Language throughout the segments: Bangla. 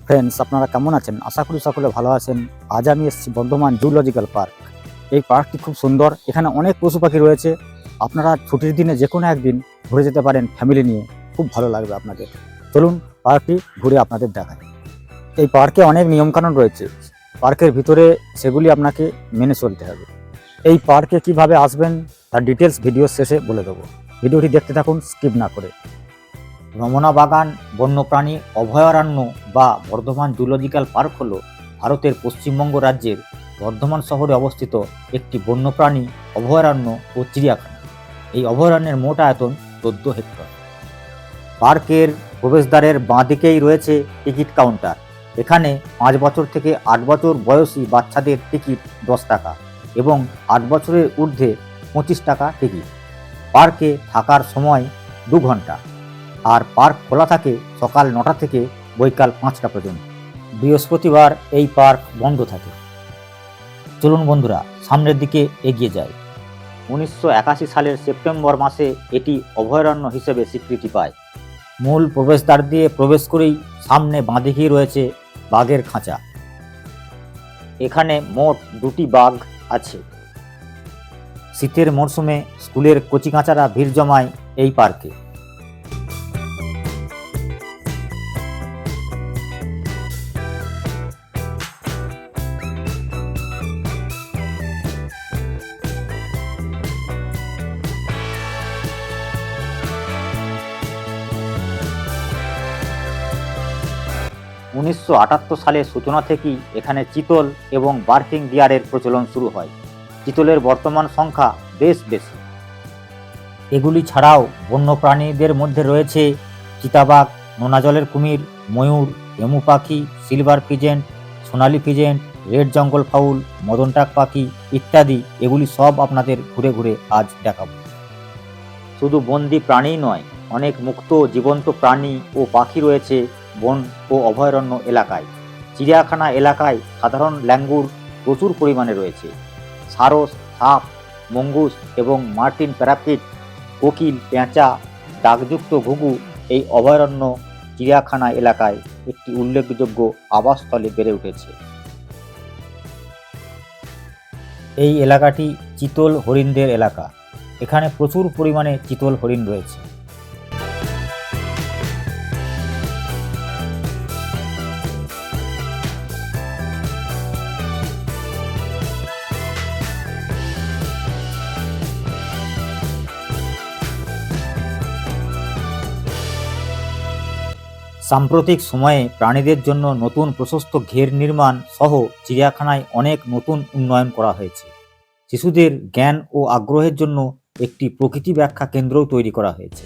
ফ্রেন্ডস, আপনারা কেমন আছেন? আশা করি সকলে ভালো আছেন। আজ আমি এসেছি বর্ধমান জুলজিক্যাল পার্ক। এই পার্কটি খুব সুন্দর। এখানে অনেক পশু পাখি রয়েছে। আপনারা ছুটির দিনে যে কোনো একদিন ঘুরে যেতে পারেন ফ্যামিলি নিয়ে। খুব ভালো লাগবে আপনাদের। চলুন পার্কটি ঘুরে আপনাদের দেখাই। এই পার্কে অনেক নিয়মকানুন রয়েছে। পার্কের ভিতরে সেগুলি আপনাকে মেনে চলতে হবে। এই পার্কে কিভাবে আসবেন তার ডিটেলস ভিডিও শেষে বলে দেবো। ভিডিওটি দেখতে থাকুন স্কিপ না করে। রমনা বাগান বন্যপ্রাণী অভয়ারণ্য বা বর্ধমান জুলজিক্যাল পার্ক হল ভারতের পশ্চিমবঙ্গ রাজ্যের বর্ধমান শহরে অবস্থিত একটি বন্যপ্রাণী অভয়ারণ্য ও চিড়িয়াখানা। এই অভয়ারণ্যের মোট আয়তন 14 হেক্টর। পার্কের প্রবেশদ্বারের বাঁ দিকেই রয়েছে টিকিট কাউন্টার। এখানে 5 বছর থেকে 8 বছর বয়সী বাচ্চাদের টিকিট 10 টাকা এবং 8 বছরের ঊর্ধ্বে 25 টাকা টিকিট। পার্কে থাকার সময় 2 ঘন্টা। আর পার্ক খোলা থাকে সকাল 9টা থেকে বৈকাল 5টা পর্যন্ত। বৃহস্পতিবার এই পার্ক বন্ধ থাকে। চলুন বন্ধুরা সামনের দিকে এগিয়ে যায়। 1981 সালের সেপ্টেম্বর মাসে এটি অভয়ারণ্য হিসেবে স্বীকৃতি পায়। মূল প্রবেশদ্বার দিয়ে প্রবেশ করেই সামনে বাঁদিকেই রয়েছে বাঘের খাঁচা। এখানে মোট 2টি বাঘ আছে। শীতের মরশুমে স্কুলের কচিকাঁচারা ভিড় জমায় এই পার্কে। উনিশশো সালের সূচনা থেকেই এখানে চিতল এবং বার্কিং ডিয়ারের প্রচলন শুরু হয়। চিতলের বর্তমান সংখ্যা বেশ বেশি। এগুলি ছাড়াও বন্যপ্রাণীদের মধ্যে রয়েছে চিতাবাঘ, নোনা জলের কুমির, ময়ূর, এমু পাখি, সিলভার পিজেন্ট, সোনালী পিজেন্ট, রেড জঙ্গল ফাউল, মদনটাক পাখি ইত্যাদি। এগুলি সব আপনাদের ঘুরে ঘুরে আজ দেখাবো। শুধু বন্দি প্রাণীই নয়, অনেক মুক্ত জীবন্ত প্রাণী ও পাখি রয়েছে বন ও অভয়ারণ্য এলাকায়। চিড়িয়াখানা এলাকায় সাধারণ ল্যাঙ্গুর প্রচুর পরিমাণে রয়েছে। সারস, সাপ, মঙ্গুস এবং মার্টিন প্যারাকিট, কোকিল, পেঁচা, ডাকযুক্ত ঘুঘু এই অভয়ারণ্য চিড়িয়াখানা এলাকায় একটি উল্লেখযোগ্য আবাসস্থলে বেড়ে উঠেছে। এই এলাকাটি চিতল হরিণদের এলাকা। এখানে প্রচুর পরিমাণে চিতল হরিণ রয়েছে। সাম্প্রতিক সময়ে প্রাণীদের জন্য নতুন প্রশস্ত ঘের নির্মাণ সহ চিড়িয়াখানায় অনেক নতুন উন্নয়ন করা হয়েছে। শিশুদের জ্ঞান ও আগ্রহের জন্য একটি প্রকৃতি ব্যাখ্যা কেন্দ্রও তৈরি করা হয়েছে।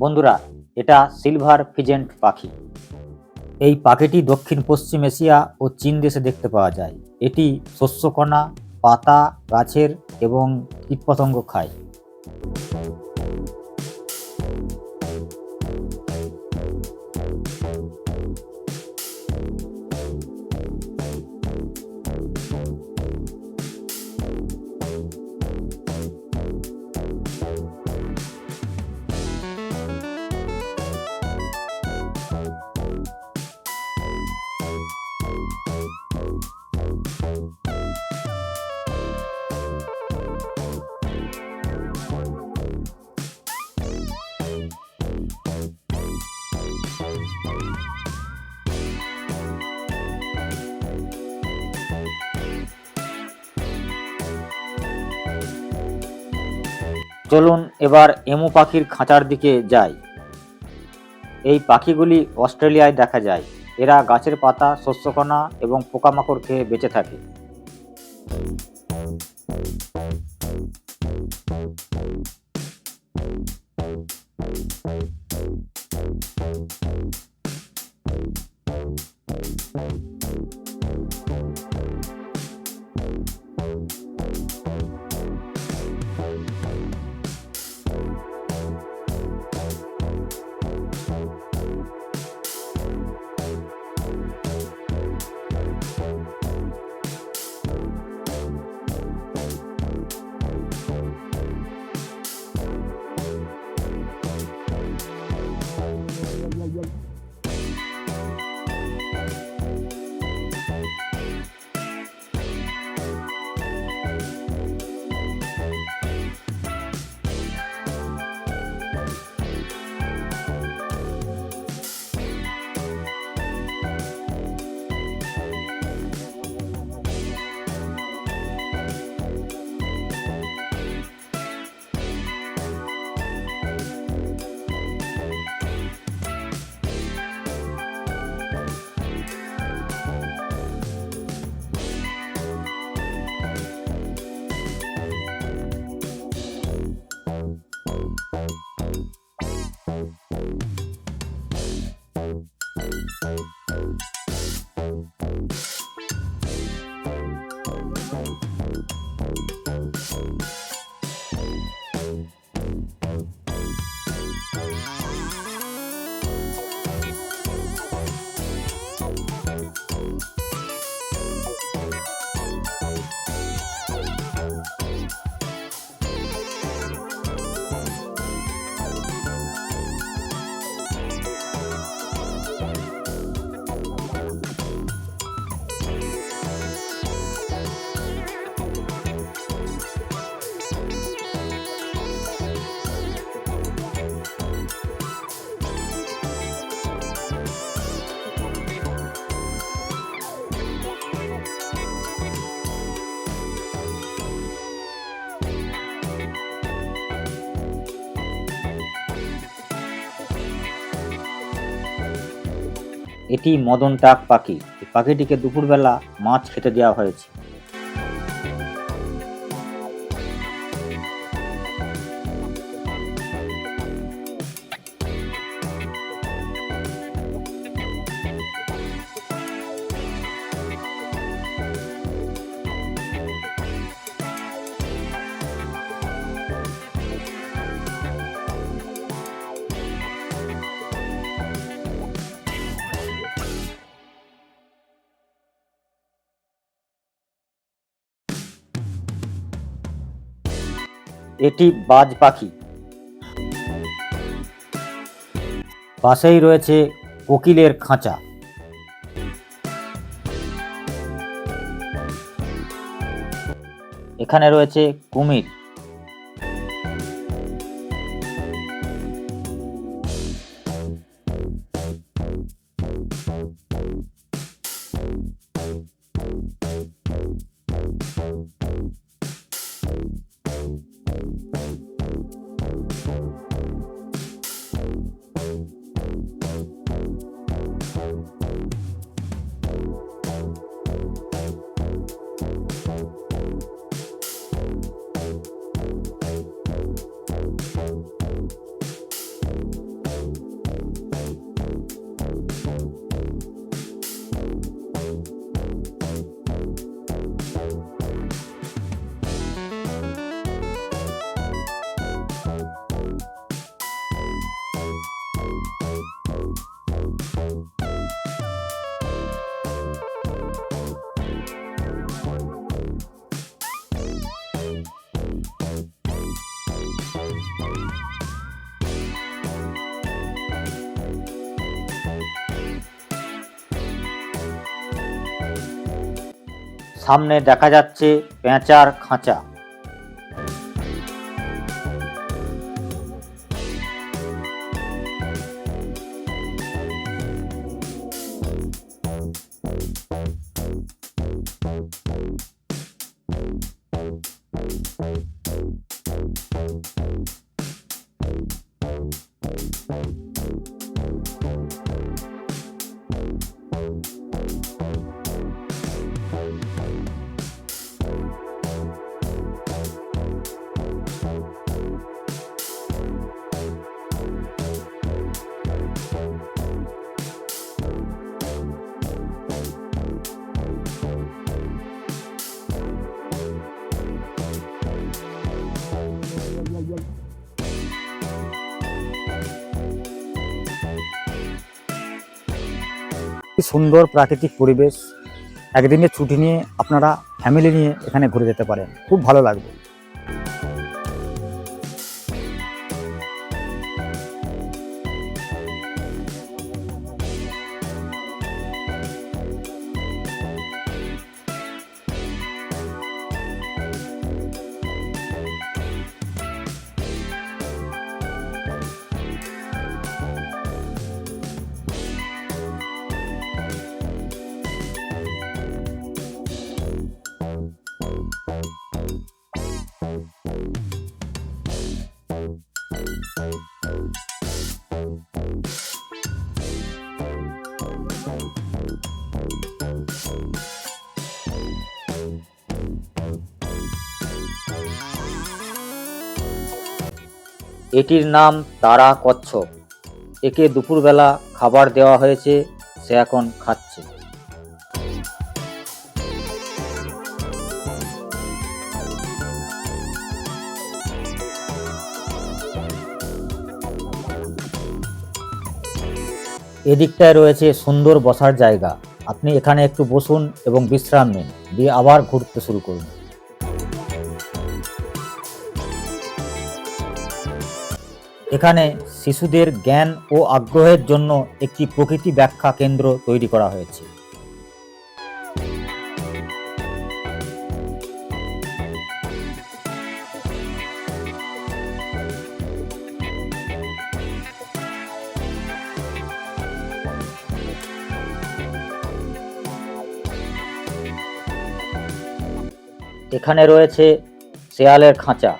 বন্ধুরা, এটা সিলভার ফিজেন্ট পাখি। এই পাখিটি দক্ষিণ পশ্চিম এশিয়া ও চীন দেশে দেখতে পাওয়া যায়। এটি শস্যকণা, পাতা, গাছের এবং কীটপতঙ্গ খায়। চলুন এবার এমু পাখির খাঁচার দিকে যাই। এই পাখিগুলি অস্ট্রেলিয়ায় দেখা যায়। এরা গাছের পাতা, শস্যকণা এবং পোকামাকড় খেয়ে বেঁচে থাকে। এটি মদন টাক পাখি। এই পাখিটিকে দুপুরবেলা মাছ খেতে দেওয়া হয়েছে। এটি বাজ পাখি। পাশেই রয়েছে কোকিলের খাঁচা। এখানে রয়েছে কুমির। সামনে দেখা যাচ্ছে পেঁচার খাঁচা। সুন্দর প্রাকৃতিক পরিবেশ। একদিনের ছুটি নিয়ে আপনারা ফ্যামিলি নিয়ে এখানে ঘুরে যেতে পারেন, খুব ভালো লাগবে। এটির নাম তারা কচ্ছপ। একে দুপুরবেলা খাবার দেওয়া হয়েছে, সে এখন খাচ্ছে। এদিকটায় রয়েছে সুন্দর বসার জায়গা। আপনি এখানে একটু বসুন এবং বিশ্রাম নিন, দিয়ে আবার ঘুরতে শুরু করুন। এখানে শিশুদের জ্ঞান ও আগ্রহের জন্য একটি প্রকৃতি ব্যাখ্যা কেন্দ্র তৈরি করা হয়েছে। এখানে রয়েছে শেয়ালের খাঁচা।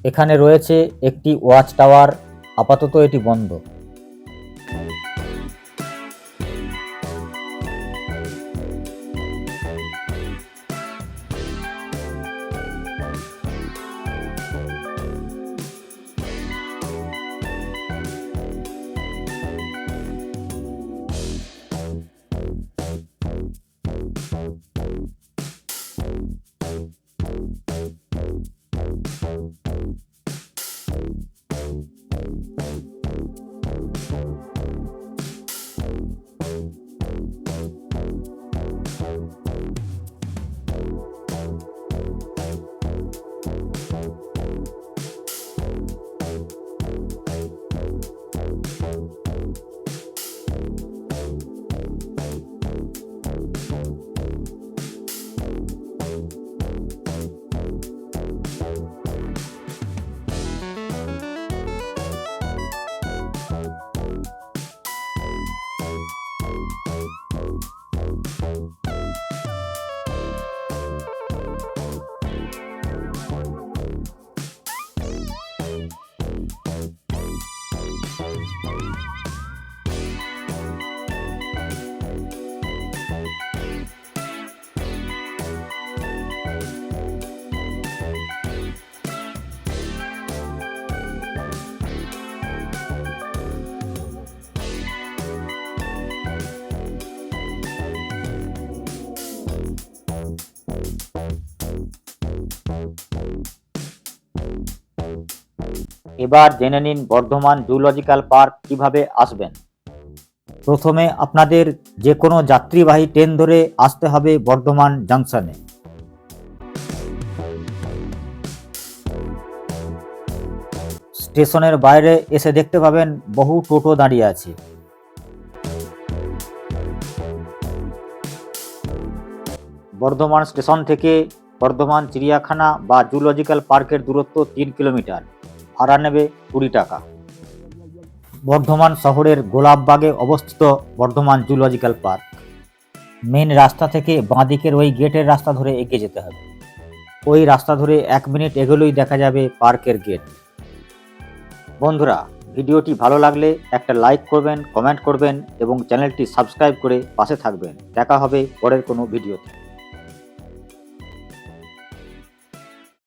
এখানে রয়েছে একটি ওয়াচ টাওয়ার, আপাতত এটি বন্ধ। এবার জেনে নিন বর্ধমান জুলজিক্যাল পার্ক কিভাবে আসবেন। প্রথমে আপনাদের যে কোনো যাত্রীবাহী ট্রেন ধরে আসতে হবে বর্ধমান জাংশনে। স্টেশনের বাইরে এসে দেখতে পাবেন বহু টোটো দাঁড়িয়ে আছে। বর্ধমান স্টেশন থেকে বর্ধমান চিড়িয়াখানা বা জুলজিক্যাল পার্কের দূরত্ব 3 কিলোমিটার, ভাড়া নেবে 20 টাকা। বর্ধমান শহরের গোলাপবাগে অবস্থিত বর্ধমান জুলজিক্যাল পার্ক। মেন রাস্তা থেকে বাঁদিকের ওই গেটের রাস্তা ধরে এগিয়ে যেতে হবে। ওই রাস্তা ধরে 1 মিনিট এগোলেই দেখা যাবে পার্কের গেট। বন্ধুরা, ভিডিওটি ভালো লাগলে একটা লাইক করবেন, কমেন্ট করবেন এবং চ্যানেলটি সাবস্ক্রাইব করে পাশে থাকবেন। দেখা হবে পরের কোনো ভিডিওতে।